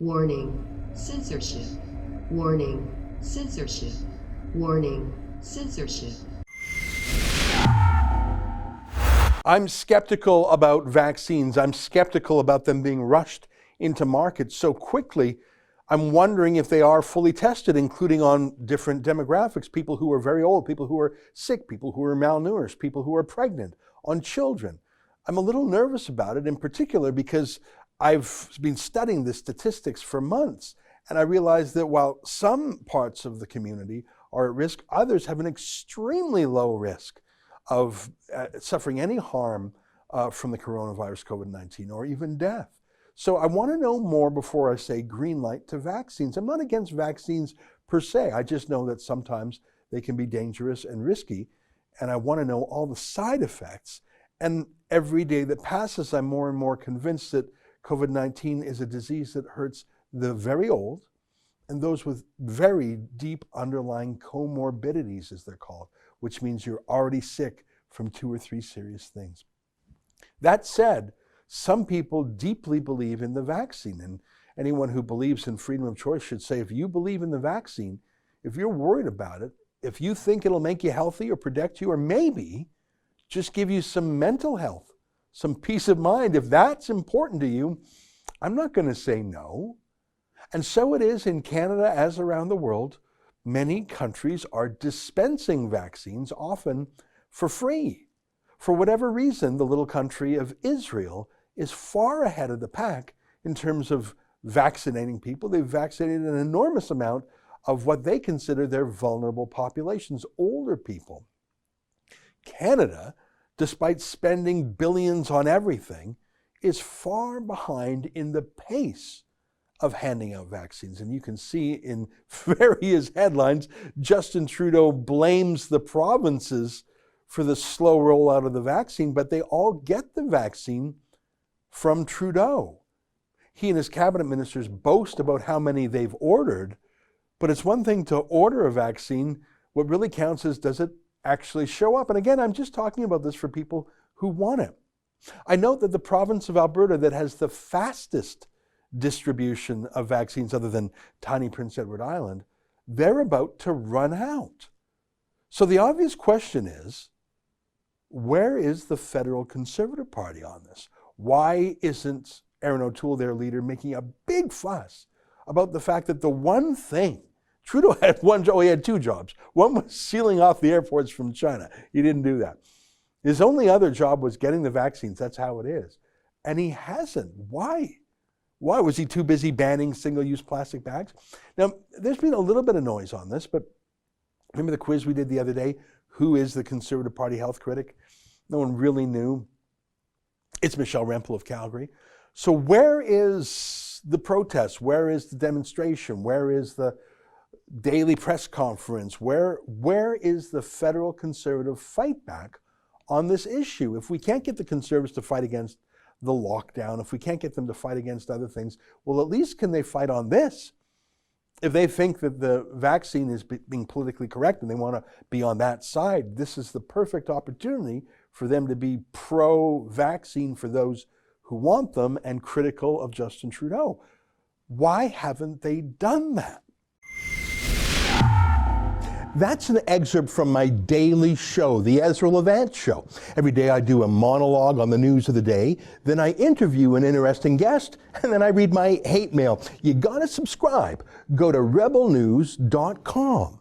Warning, censorship. Warning, censorship. Warning, censorship. I'm skeptical about vaccines. I'm skeptical about them being rushed into market so quickly. I'm wondering if they are fully tested, including on different demographics, people who are very old, people who are sick, people who are malnourished, people who are pregnant, on children. I'm a little nervous about it, in particular because I've been studying the statistics for months, and I realize that while some parts of the community are at risk, others have an extremely low risk of suffering any harm from the coronavirus, COVID-19, or even death. So I want to know more before I say green light to vaccines. I'm not against vaccines per se. I just know that sometimes they can be dangerous and risky, and I want to know all the side effects. And every day that passes, I'm more and more convinced that COVID-19 is a disease that hurts the very old and those with very deep underlying comorbidities, as they're called, which means you're already sick from 2 or 3 serious things. That said, some people deeply believe in the vaccine, and anyone who believes in freedom of choice should say, if you believe in the vaccine, if you're worried about it, if you think it'll make you healthy or protect you, or maybe just give you some mental health, some peace of mind, if that's important to you, I'm not going to say no. And so it is in Canada as around the world. Many countries are dispensing vaccines, often for free. For whatever reason, the little country of Israel is far ahead of the pack in terms of vaccinating people. They've vaccinated an enormous amount of what they consider their vulnerable populations, older people. Canada, despite spending billions on everything, is far behind in the pace of handing out vaccines. And you can see in various headlines, Justin Trudeau blames the provinces for the slow rollout of the vaccine, but they all get the vaccine from Trudeau. He and his cabinet ministers boast about how many they've ordered, but it's one thing to order a vaccine. What really counts is, does it actually show up? And again, I'm just talking about this for people who want it. I note that the province of Alberta, that has the fastest distribution of vaccines other than tiny Prince Edward Island, they're about to run out. So the obvious question is, where is the federal Conservative Party on this? Why isn't Erin O'Toole, their leader, making a big fuss about the fact that the one thing, Trudeau had one job, he had 2 jobs. One was sealing off the airports from China. He didn't do that. His only other job was getting the vaccines. That's how it is. And he hasn't. Why? Why? Was he too busy banning single-use plastic bags? Now, there's been a little bit of noise on this, but remember the quiz we did the other day? Who is the Conservative Party health critic? No one really knew. It's Michelle Rempel of Calgary. So where is the protest? Where is the demonstration? Where is the daily press conference? Where is the federal Conservative fight back on this issue? If we can't get the Conservatives to fight against the lockdown, if we can't get them to fight against other things, well, at least can they fight on this? If they think that the vaccine is being politically correct and they want to be on that side, this is the perfect opportunity for them to be pro-vaccine for those who want them and critical of Justin Trudeau. Why haven't they done that? That's an excerpt from my daily show, the Ezra Levant Show. Every day I do a monologue on the news of the day, then I interview an interesting guest, and then I read my hate mail. You gotta subscribe. Go to rebelnews.com.